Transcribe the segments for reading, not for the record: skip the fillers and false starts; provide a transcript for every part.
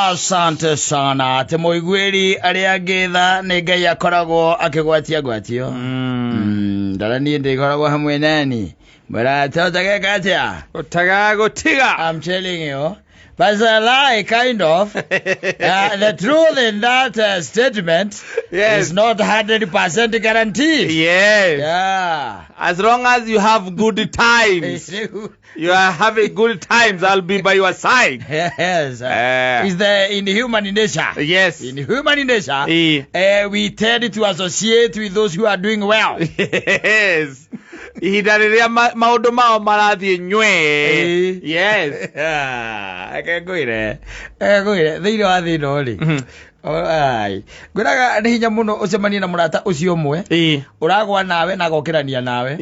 Asante sana. Temoigweri aria getha ne ngai akoragwo akigwatia gwatio. Ndara ni ndikoragwo hamwe nani. Bara totage gatia. Utagago tiga. I'm telling you. But it's a lie, kind of. The truth in that statement is not 100% guaranteed. Yes. Yeah. As long as you have good times, you are having good times, I'll be by your side. Yes. It's in human nature. Yes. In human nature, we tend to associate with those who are doing well. Yes. Ihidariria maundu mao marathie nywe. Yes. Akagoire thiini wa thino ri ai nguraga ni hinya muno ucemania na murata ucio umwe uragwa nawe na gokirania nawe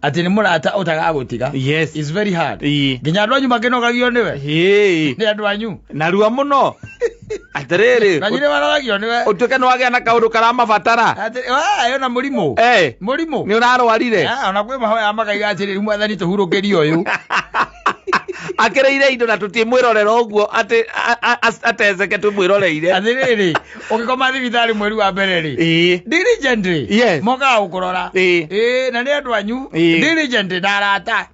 ati ni murata utagagutiga. Yes. It's very hard. Nginya andu anyu makinogagio niwe ni andu anyu narua muno atiriri na nyine waragio niwe utuke nwage na kaundu karamabatara ati ayo na murimu murimu ni urarwarire ona kwe mahoya makaiga atiri mwathani tuhurukirio uyu akireire indo na tutimwirorera uguo ati atezeke tumwiroreire athiriri ukikoma thibitari mweri wa mbere ri diligently moka ukurora na ni andu anyu diligently na arata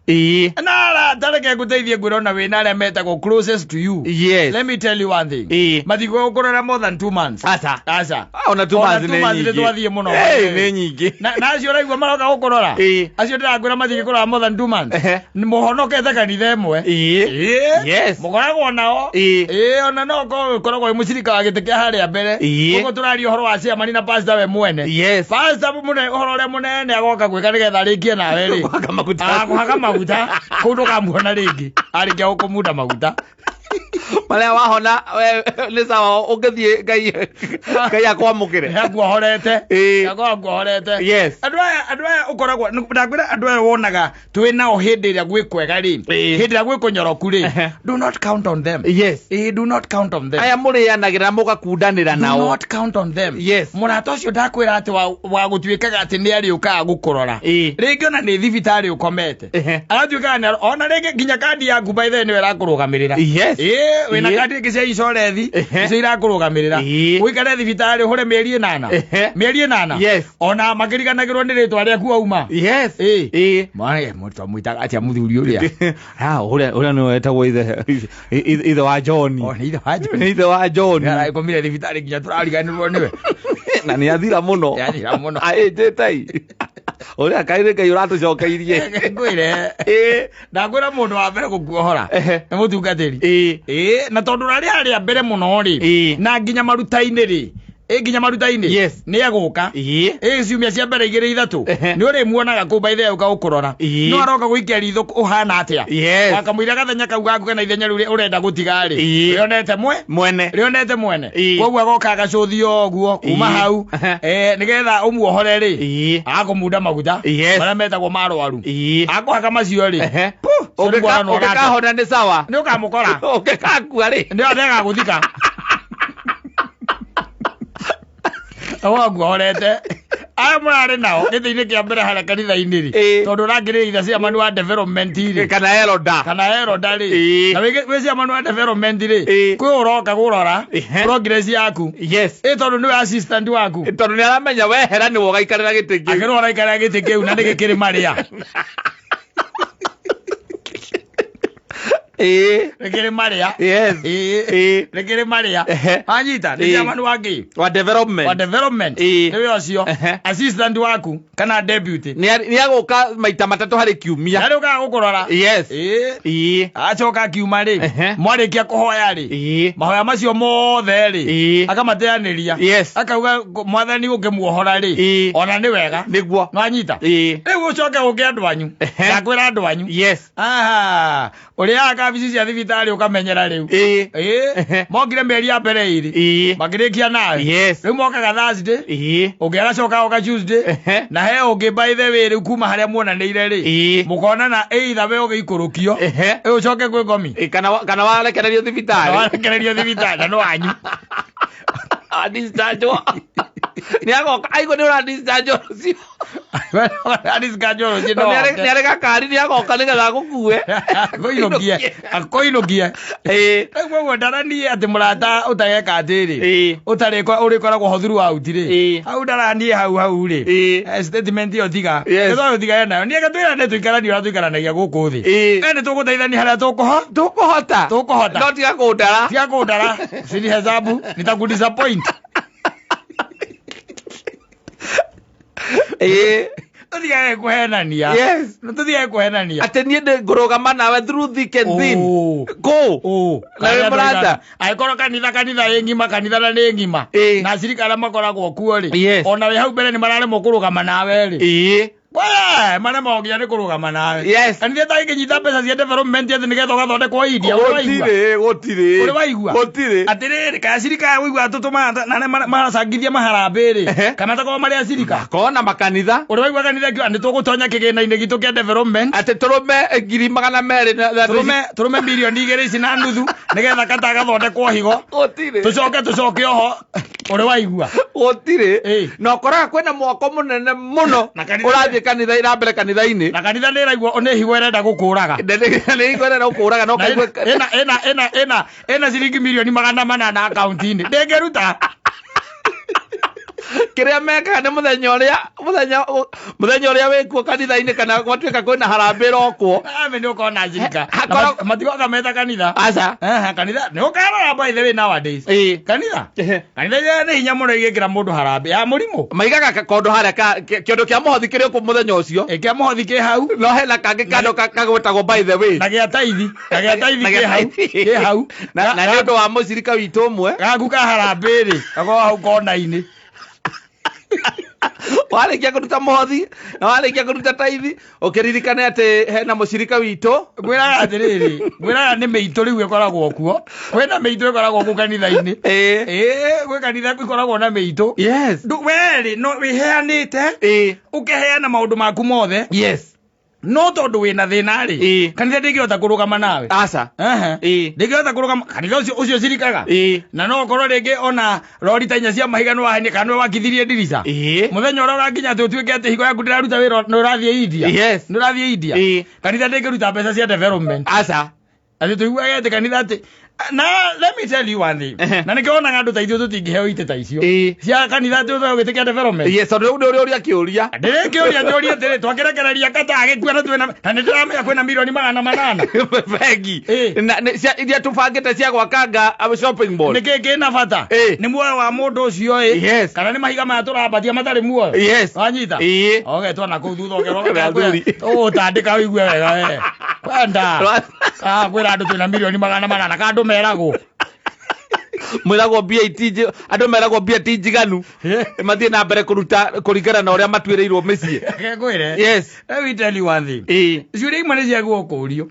reke nguteithie ngwirona wina aria metagwo closest to you. Let me tell you one thing. Mathigo ukurora more than 2 months. Asa ona 2 months ni twathie muno ni nyingi na acio raigua maroka ukurora acio ndirakwira mathige kurora more than 2 months ni muhonokete kanitha imwe. Yes. Mukoragwo nao. Ona no koragwo mucirika wa gite kia haria mbere. Ugo turario horo wa cia mani na pastor we mwene. Yes. Pastor mune horo ria munene agoka gwika nigetha rikie nawe ri. Kuhaga maguta. Kundu kamuona ringi. Arikia ukumuda maguta. Maria wahona ni sawa ungithie ngai akwamukire yakuhorete yakuhorete. Yes. Andu aya ukoragwo ndakwira andu aya wonaga twinao hindi ria gwikwega ri hindi ria gwikunyoroku ri do not count on them. Yes. Do not count on them. Aya murianagira mugakundanira nao. Do not count on them. Yes. Murata ucio ndakwira ati wa gutwikaga ati ni ari ukaga gukurora ringi ona ni thibitari ukomete agatwikaga ona ringi nginya kandi yaku by the way ni wera kurugamirira. Yes. Wina kandi cia icorethi icio irakurugamirira uikare thibitari hure mieri 8 Yes. ona makiriganagirwo ni ritwa riaku auma. Yes. Mane mutu mwitaga atia muthuri uria uria no etagwo ithe wa John. Ithe wa John ara ikomire thibitari nginya turariganirwo niwe na ni athira muno aetetai uria kaire kai uratucokeirie ngwire ndakwira mundu wa mbere gukuohora ni mutungatiri na tondu raria mbere muno ri na nginya marutaini ri nginya marutaini. Yes. Ni aguka ciumia cia mbere 2-3 ni uri muonaga ku by the uka ukurora no aroka guikia ritho uhana atia wakamwira gathenya kau gaku kana ithenya riu urenda gutiga ri rionete mwene koguo agoka agacuthio guo kuma hau nigetha umuohore ri akumunda maguta maria metagwo marwaru akuhaka macio ri ukahona ni sawa ni ukamukora ukakua ri ni ndega guthika awaguhorete aya murari nao githini kia mbere haria kanitha-ini ri tondu rangirira cia manu wa development ri kana eroda ri na we cia manu wa development ri kwi uroka gurora progress yaku. Yes. Tondu ni assistant waku tondu ni aramenya wehera ni wogaikarira giti kiu akirwo raikarira giti kiu na ni gikiri maria rekere maria. Yes. Rekere maria anyita ni jamanu wagi wa development niwe ocio assistant waku kana deputy ni agoka maita matatu hari kiumia nari ukaga gukurora. Yes. Acoka kiuma ri mwarikia kuhoya ri mahoya macio mothe ri akamateaniria akauga mwathani ungimuohora ri ona ni wega niguo no anyita riu ucoke uke andu anyu ndakwira andu anyu. Yes. Uria kabisi cia thibitari ukamenyera riu mokire meri ya mbere iri makirikia nawe riu mokaga Thursday ungiagacoka uka Tuesday na he ungi by the way riu kuma haria muonanire ri mukonana either we ugiikurukio ucoke kwi ngomi kana warekererio thibitari no anyu adistanjwa Ni agoka aigo ni uradischarge ucio. Uradischarge ucio no. Ni arega kari ni agoka nigetha gukue. Akoinogia. Niguo ndarani ati murata utageka atiri. Urikoragwo hothuru out ri. Hau ndarani hau ri. Statement yo tiga. Ezo tiga nayo. Ni agatwira ne tuikarani uratuikaranagia guku thi. Ene tuguteithania haria tukuhota. No tiga kundara. Tiga kundara. Sini hesabu nitakudisappoint. Tuthia kuhenania. Yes. Tuthia kuhenania. Ate nie ngurugama nawe through thick and thin. Go. Na mrata. Aikoro kanitha engima kanitha na engima. Na cirikara makoragwo kuo ri. Ona we hau mbere ni marare mukurugama nawe ri. Wala, mana mogia ni kurugama nawe. Yes. Kanitha ta ikinyita mbeca cia development ati nigetha gathondekwo India. Gotire. Uri waigua. Gotire. Atiriri ka cirika wigua tutuma na maracangithia maharambe ri. Kana takwa mari acirika. Kona makanitha. Uri waigua kanitha kio andi tugutonya kigina-ini gitu kia development. Ati turume 200,000 turume milioni 2 ici na nuthu nigetha kata gathondekwo higo. Gotire. Tucoke oho. Uri waigua. Gotire. No kora kwena mwako munene muno. Urathi kanitha irambere kanitha-ini. Na kanitha ni raigua one higo irenda gukuraga. Ni higo irenda gukuraga no kaigwe. Ena ciringi milioni 400 na account-ini. Ndengeruta. Kiria meka ni muthenya uria wikuo kanitha-ini kana gwatuika kwina harambe rokwo. Ame ni ukona cirika. Matigoka meta kanitha. Aca. Kanitha ni ukarora by the way nowadays. Kanitha ya ni hinya muno igikira mundu harambe ya murimu. Maigaga kondo haria kiondo kia muhothi kiri ku muthenya ucio. Kia muhothi ki hau. No hena kangi kando kagwetagwo by the way. Na gia taithi ki hau. Na ni undu wa mucirika witu umwe. Gaku harambe ri. Gago hau kona-ini. Warikia kuruta muhothi na warikia kuruta taithi ukiririkane ati hena mucirika witu gwiraga atiriri gwiraga ni meitu riu ikoragwo kuo kwena meitu ikoragwo ku kanitha-ini gwe kanitha ikoragwo na meitu. Yes. Weri no wiheanite ukiheana maundu maku mothe. Yes. No tondu wina thina ri kanitha ndingihota kurugama nawe. Aca. Ndingihota kurugama kanitha ucio cirikaga. Na no korwo ringi ona rori ta inya cia mahiga no wahenia kana no wakithirie ndirica. Muthenya uria urakinya ati utuike ati higo yaku ndiraruta wira no urathie India. Yes. No urathie India. Kanitha ndingiruta mbeca cia development. Aca. Ati tuiguage ati kanitha ati na let me tell you one thing. Na nikiona andu ta ithuĩ tutingiheo ite ta icio. Cia kanitha ati utagwitikia development. Yes, uri uria kiuria. Ndikiuria njoria ati twakirekereria kata agikua na twena na ndiramenya kwena milioni 800. Bengi. Na cia iria tubangite cia gwakanga shopping mall. Niki kina bata. Ni muoyo wa mundu ucio Yes. Kana ni mahiga maya turabatia matari muoyo. Yes. Wanyita. Okay, twana kuu thutha ugerora. Tandika wigue wega kwenda. Kwira andu twina milioni 800 kandu meragwo. Mwiragwo BAT andu meragwo BAT njiganu mathie na mbere kuruta kuringana na uria matwireirwo micii. Ngwire. Yes. Let me tell you one thing. Ciuria imwe ni ciagwo kurio.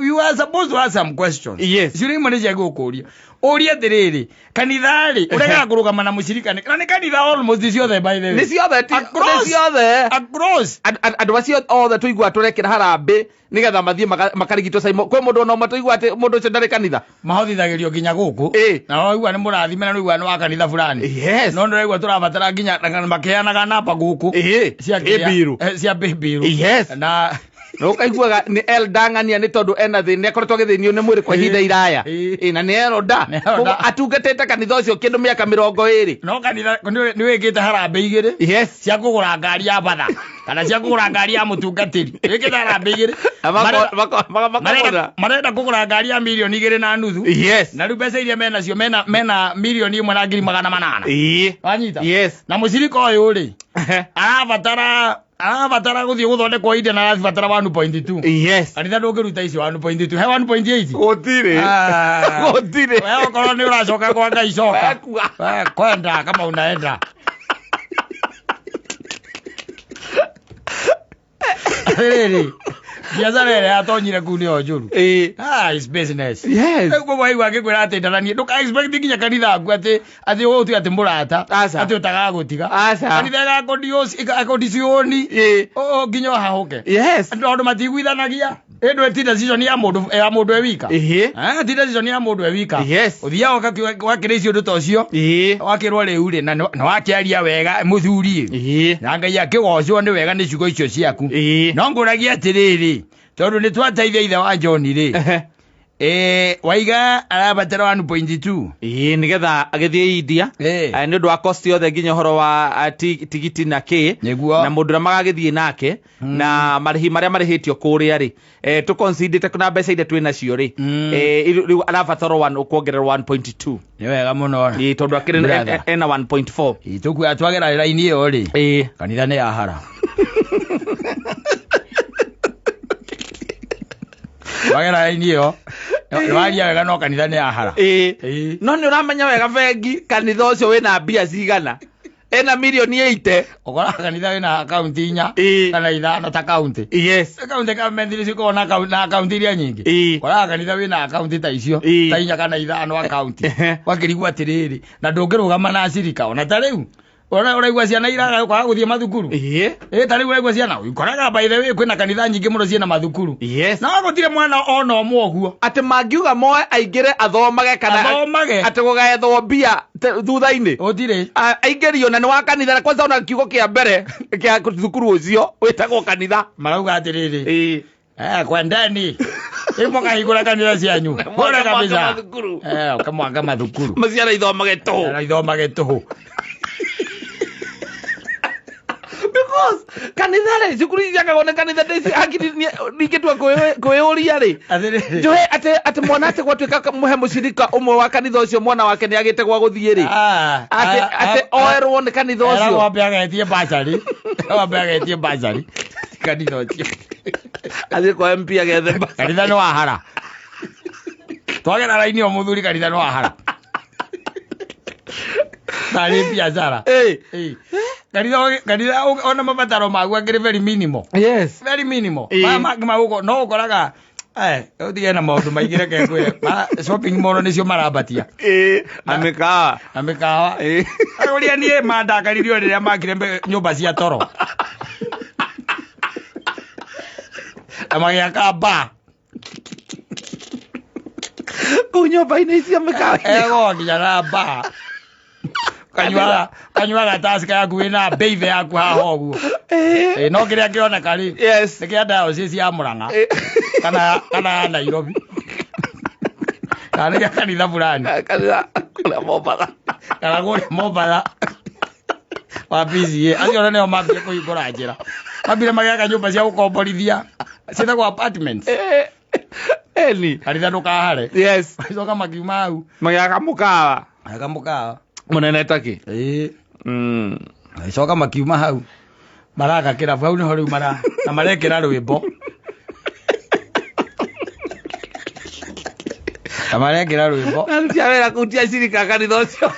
You are supposed to ask some questions. Yes. Ciuria imwe ni ciagwo kurio. Uria atiriri kanitha ri urega kurugama na mucirika ni kanitha almost ciothe by the way. Ni ciothe across andu acio othe tuigua turekira harambe nigetha mathie makarigitwo saimo kwe mundu no matuigua ati mundu ucio ndari kanitha mahothithagirio nginya guku na waigua ni murathime na waigua ni wa kanitha fulani. Yes. No ndiraigua turabatara nginya makianaga namba guku cia bibiru. Yes. Na no kaiguaga ni Eldangania ni tondu ena thini akoretwo githinio ni mwiri kwa ihinda iraya na ni eroda atungatete kanitha ucio kindu miaka 20. No kanitha ni wikite harambe igiri. Yes. Cia kugura ngari ya batha kana cia kugura ngari ya mutungatiri wikite harambe igiri. Marenda kugura ngari ya milioni 2.5. Yes. Na riu mbeca iria menacio mena milioni 1.800. Wanyita. Yes. Na mucirika uyu ri arabatara guthie guthondekwo India na arabatara 1.2. Yes. Kanitha ndungiruta icio 1.2 he 1.8. Gotire. Wewe ukorwo ni uracoka kwa Ngai coka kwenda kama unaenda. Really? Biashara ile atonyire kuni ojuru. It's business. Yes. Ego waigua akikwira ati ndarani nduka expect nginya kanitha aku ati utu ati murata ati utaga gutiga. Kanitha ga kondicioni nginya hahoke. Yes. Andu matigwithanagia. Endo ti decision ya mundu ewika. Ti decision ya mundu ewika. Uthia wakiricio ndu tocio. Wakirwo riu ri na wakiaria wega muthuri. Na Ngai akigocwo ni wega ni ciugo icio ciaku. No nguragia atiriri. Tondu ni twateithia ithe wa John ri. Waiga arabatara 1.2. Nigetha agithie India. Ni ndu wa cost yothe nginya horo wa tigiti na ki. Na mundu na magagithie nake na marihi maria marihitio kuria ri. Tu consider kuna mbeca ide twina cio ri. Riu arabatara kuongererwa 1.2. Ni wega muno. Tondu akiri ena 1.4. Tuku atwagera line iyo ri. Kanitha ni ahara. Wagera line iyo. Waria wega no kanitha ni ahara. No ni uramenya wega bengi kanitha ucio wina mbia cigana. Ena milioni 80. Ogora kanitha wina account inya kana ithano ta account. Account ka mendiri ciko na account iria nyingi. Ogora kanitha wina account ta icio ta inya kana ithano account. Wakirigwa atiriri na ndungirugama na acirika ona ta riu. Uraigwa ciana iraga kwa guthie mathukuru. Tari uraigwa ciana ukoraga by the way kwina kanitha nyingi muno ciena mathukuru. Na gutire mwana ona omwe oguo. Ati mangiuga moe aingire athomage kana ati gugethwo mbia thutha-ini. Utire aingirio na ni wa kanitha kwanza ona kiugo kia mbere kia thukuru ucio witagwo kanitha. Marauga atiriri. Kwendeni. Imo kahigura kanitha cianyu. Bora kabisa. Ukamwanga mathukuru. Maciara ithomage tuhu. Ithomage tuhu. Because kanitha re cukuru yaka gone kanitha ndeci akiri niketwa kweoria ri johe ate mwana ate gwatuika muhe mucirika umwe wa kanitha ucio mwana wake ni agite gwa guthie ri ate oerwo ni kanitha ucio wambe agetie bachari kanitha ucio athi kwa MP agethe kanitha no ahara twagera raini o muthuri kanitha no ahara Tari biashara. Kanitha ona mabataro magu akiri very minimal. Very minimal. Maguko no ukoraga utige na maundu maigire ke kwe. Shopping mall nicio marabatia. Amekawa. Uria nie mandakaririo riria makire nyumba cia toro. Amagiaka ba. Kunyumba-ini icio amekawa. Nginya ba. Kanywa gatasika yaku wina beithe yaku haha uguo. No kiria kiona kari. Ni kia diocese ya Murang'a. Kana Nairobi. Kana kia kanitha fulani. Kana kule Mombasa. Kana kule Mombasa. Wabizi acio neo mambia kuhingura njira. Mambire magiaka nyumba cia gukomborithia. Cietagwo apartments. Eni. Kanitha ndukahare. Icoka makiuma hau. Magiaka mukawa. Munene taki. Icoka makiuma hau. Maraga kirabu hau niho riu na marekera rwimbo. Amarekera rwimbo. Narutia wera kutia cirika kanitha ucio.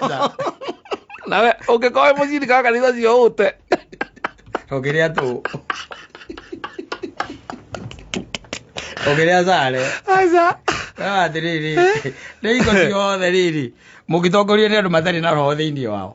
Nawe ungikorwo mucirika kanitha ucio ute. Ogeria tu. Ogeria zare. Aza. Atiriri. Niko ciothe riri. Mugitongoria ni andu matari na roho thiini wao.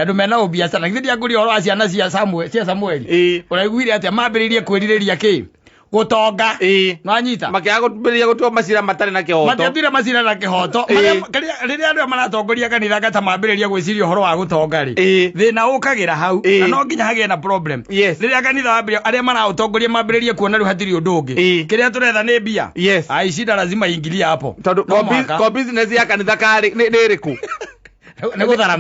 Andu mena ubiacara ngithi nguri oro aciana cia Samuel. Uraiguire atia mambiririe kwiririria ki gutonga. No anyita makiaga gutubiriria gutua macira matari na kihoto. Matiatire macira na kihoto. Riria andu maratongoria kanitha gata mambiriria gwiciria horo wa gutonga ri. Thina ukagira hau na no nginya hagie na problem. Riria kanitha wambiria aria maratongoria mambiririe kuona ru hatiri undu ungi. Kiria turetha ni bia. Shida lazima ingilia hapo. Tondu business ya kanitha kari ni riku. Ni guthara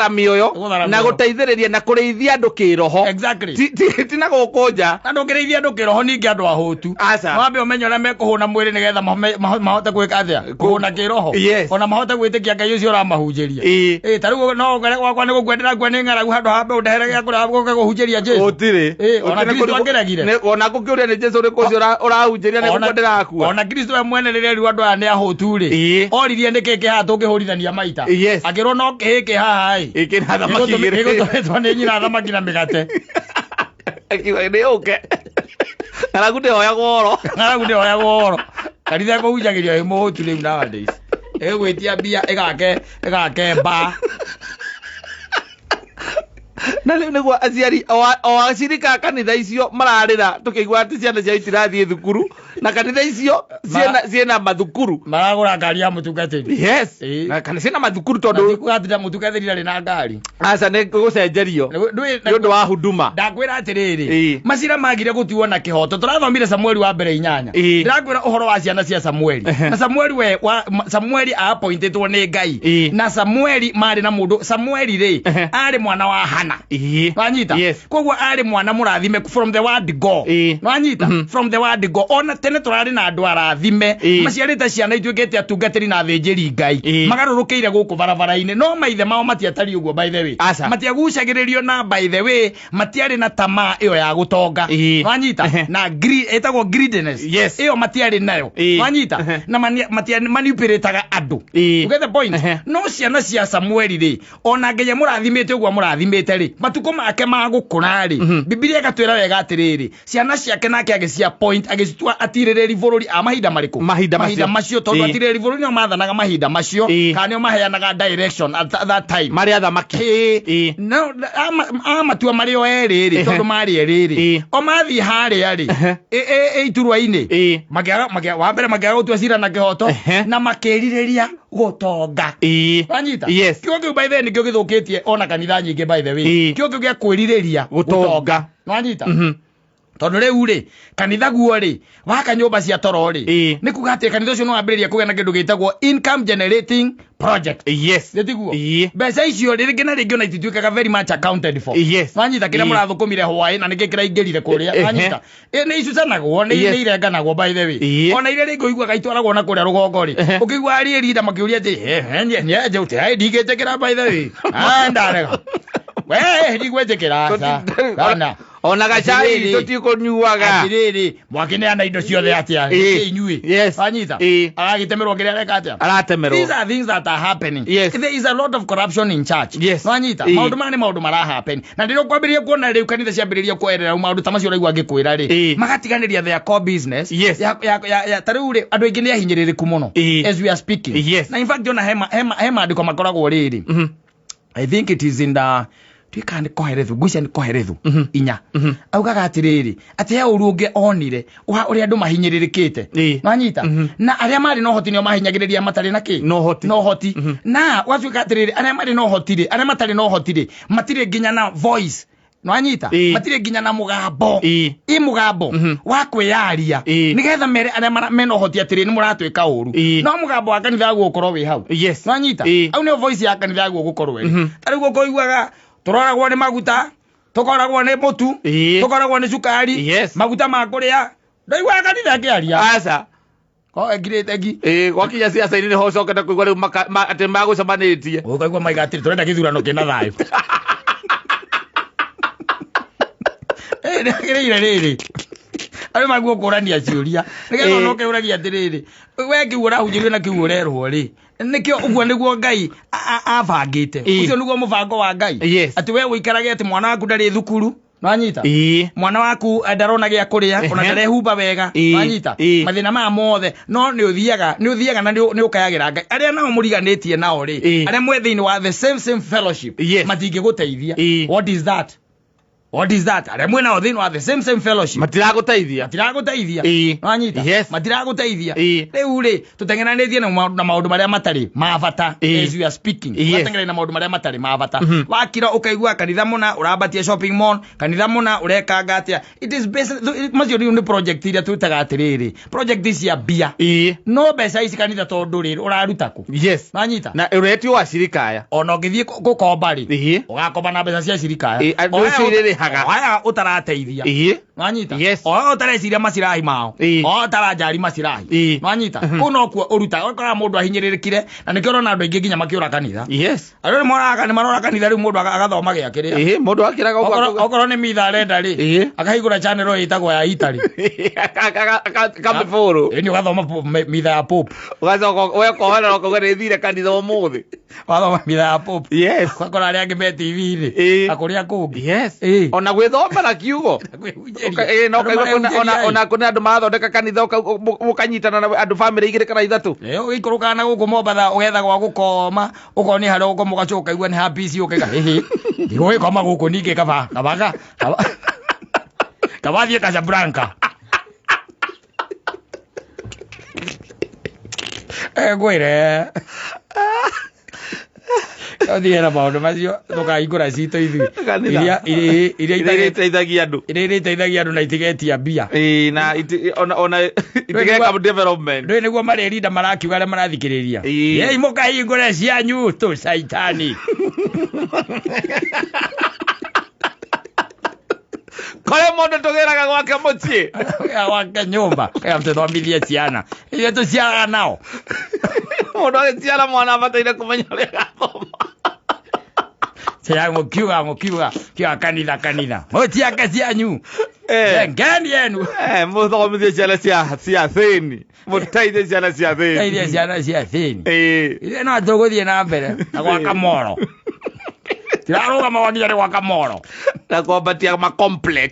mioyo na guteithiriria na kurithia andu kiroho. Ti na gukunja andu kirithia andu kiroho ningi andu ahutu. Wambe umenye na mekuhuna mwiri nigetha mahote gwika atia kuhuna kiroho ona mahote gwitikia Ngai ucio uramahunjiria. Tariu no gwakwa ni gukwendera gwa ni ngaragu handu hambe undehere gya kura guka guhunjiria Jesu. Utire ona Kristo angeragire ona gukiuria ni Jesu uri kucio urahunjiria ni gukwendera akua. Ona Kristo we mwene riria riu andu aya ni ahutu ri oririe ni kiki ha tungihurithania maita akirwo no kiki haha iki na thamaki igiri igotwetwa ni nyina thamaki na migate akiwa ni uke ngaragu hoya goro kanitha kuhunjagiria wi muhutu riu nowadays egwitia mbia igake ba na riu niguo aciari o acirika kanitha icio mararira tukigwa ati ciana cia itirathie thukuru na kanitha icio ciena mathukuru maragura ngari ya mutungatiri. Yes, na kanitha ciena mathukuru tondu kugatira mutungatiri ndari na ngari. Aca ne gucenjerio ndu wa huduma. Ndakwira atiriri macira magire gutiwo na kihoto turathomire Samueli wa mbere 8. Ndakwira uhoro wa ciana cia Samueli. Na Samueli appointedwo ni Ngai. Na Samueli mari na mundu Samueli ri ari mwana wa Hana. Wanyita koguo ari mwana murathime from the word go. Wanyita from the word go. Ona tene turari na andu arathime maciarite ciana ituikete atungatiri na thinjiri Ngai magarurukiire guku barabara-ini no maithe mao matiatari uguo by the way matiagucagiririo na by the way matiari na tamaa iyo ya gutonga. Wanyita na etagwo greediness iyo matiari nayo. Wanyita na matiari manipulataga andu. You get the point? No ciana cia Samueli ri ona ngenya murathimite uguo murathimite ri matuko make magukura ri Biblia igatwira wega atiriri ciana ciake nake agicia point agitua atiriri bururi a mahinda mariku mahinda macio tondu atiriri bururi no mathanaga mahinda macio kana o maheanaga direction at that time mari athamaki no amatua mari o eriri tondu mari eriri o mathi haria ri iturwa-ini magia wa mbere magia gutua cira na kihoto na makerireria gutonga. Wanyita kio kiu by the way nikio githukitie ona kanitha nyingi by the way kio kiu gia kwirireria gutonga. Wanyita tondu riu ri kanitha guo ri waka nyumba cia toro ri ni kugate kanitha ucio no ambiriria kugia na kindu gitagwo income generating project. Ndetiguo mbeca icio ri ringi na ringi ona itituikaga very much accounted for. Wanyita kira murathukumire hwae na niki kira ingirire kuria. Wanyita ni icucanagwo ni irenganagwo by the way ona ile ringo igwa gaitwaragwo na kuria rugongo ri ukigwa ari erinda makiuria ati nyenje uti ai ndigetekera by the way ndarega we ndigwetekera bana ona gacai tutikunyuaga atiriri mwakineana indo ciothe atia inyui. Wanyita agagitemerwo kiria reka atia aratemerwo. These are things that are happening. There is a lot of corruption in church. Wanyita maundu mara happen na ndiro kwambiria kuona riu kanitha ciambiriria kuerera maundu ta macio raigua ngikwira ri magatiganiria their core business ya tariu ri andu aingi ni ahinyiririku muno as we are speaking. Na in fact ona hema ndiko makoragwo riri I think it is in the twikande koherethu gucia ni koherethu inya augaga atiriri ati he urunge onire uri andu mahinyiririkite. Wanyita na aria mari no hoti ni mahinyagiriria matari na ki no hoti na watwika atiriri aria mari no hotire aria matari no hotire matire ginya na voice. Wanyita matire ginya na mugambo mugambo wa kwiyaria nigetha mere aria meno hoti atiriri ni muratwika uru no mugambo wa kanitha gukorwo wi hau. Wanyita au ni voice ya kanitha gukorwo wi tari guko iguaga turoragwo ni maguta tukoragwo ni mutu tukoragwo ni cukari maguta ma kuria ndaigwa kanitha kiaria aca ko egirete gi gwakinya ciaca ini ho cokenda kuigwa riu ati magucemanitie ukaigwa maigatiri turenda githurano kina thayo nagirire riri ari maguo kurania ciuria nigetha no keuragia atiriri we kiugo urahunjirio na kiugo urerwo ri nikio uguo niguo Ngai abangite ucio niguo mubango wa Ngai ati we uikarage ati mwana waku ndari thukuru. Wanyita mwana waku ndarona gia kuria ona ndarehumba wega. Wanyita mathina ma mothe no ni uthiaga na ni ukayagira Ngai aria nao muriganitie nao ri aria mwe thiini wa the same fellowship matingi guteithia. What is that? Aria mwe nao thiini wa the same fellowship matiraguteithia. Wanyita matiraguteithia. Riu ri tutengenanitie na maundu maria matari mabata as we are speaking. Tutengenania na maundu maria matari mabata. Wakira ukaigua kanitha muna urabatia shopping mall kanitha muna urekanga atia. It is basically macio ni project iria twitaga atiriri project is ya bia no mbeca ici kanitha tondu riri uraruta ku. Wanyita na uretio wa cirikaya ona ngithie gukomba ri ugakomba na mbeca cia cirikaya waya utarateithia. Wanyita o utareciria macirahi mao o utarajari macirahi. Wanyita kuno kuo uruta okora mundu ahinyiririkire na nikio rona andu aingi ginya makiura kanitha. Ari marora kanitha riu mundu agathoma giakirira mundu akiraga okoro ni mitha renda ri akahigura channel ro itagwo ya Itali kameforo ni ugathoma mitha ya Pope ugacoka we kohera ukogere thire kanitha umuthi wathoma mitha ya Pope ukakora ari angi me TV ri akuria kungi ona gwithomera kiugo ona kuna andu mathondeka kanitha ukanyitana na andu family igire kana ithatu uikuruka na guku Mombatha ugetha gwa gukoma ukoni hari ukomo gacoka igwa ni happy ukega ndigo ikoma guku ninge kabaga kabathie Casablanca Gwire. Kathie na maundu macio tukahingura cito ithui iria iteithagia andu na itigetia mbia na ona itigeka development ndui niguo marerinda marakiuga aria marathikiriria yei mukahingure cianyu tu caitani kore mundu tugiraga gwake mucii gwake nyumba tuthomithie ciana iria tuciaraga nao mundu agiciara mwana abataire kumenya uria gathoma mukiuga kanitha mutiake cianyu ngeni yenu muthomithie ciana cia thini mutaithie ciana cia thini iria no tuguthie na mbere na gwaka moro tirarugama wakinya ni gwaka moro na kwambatia ma complex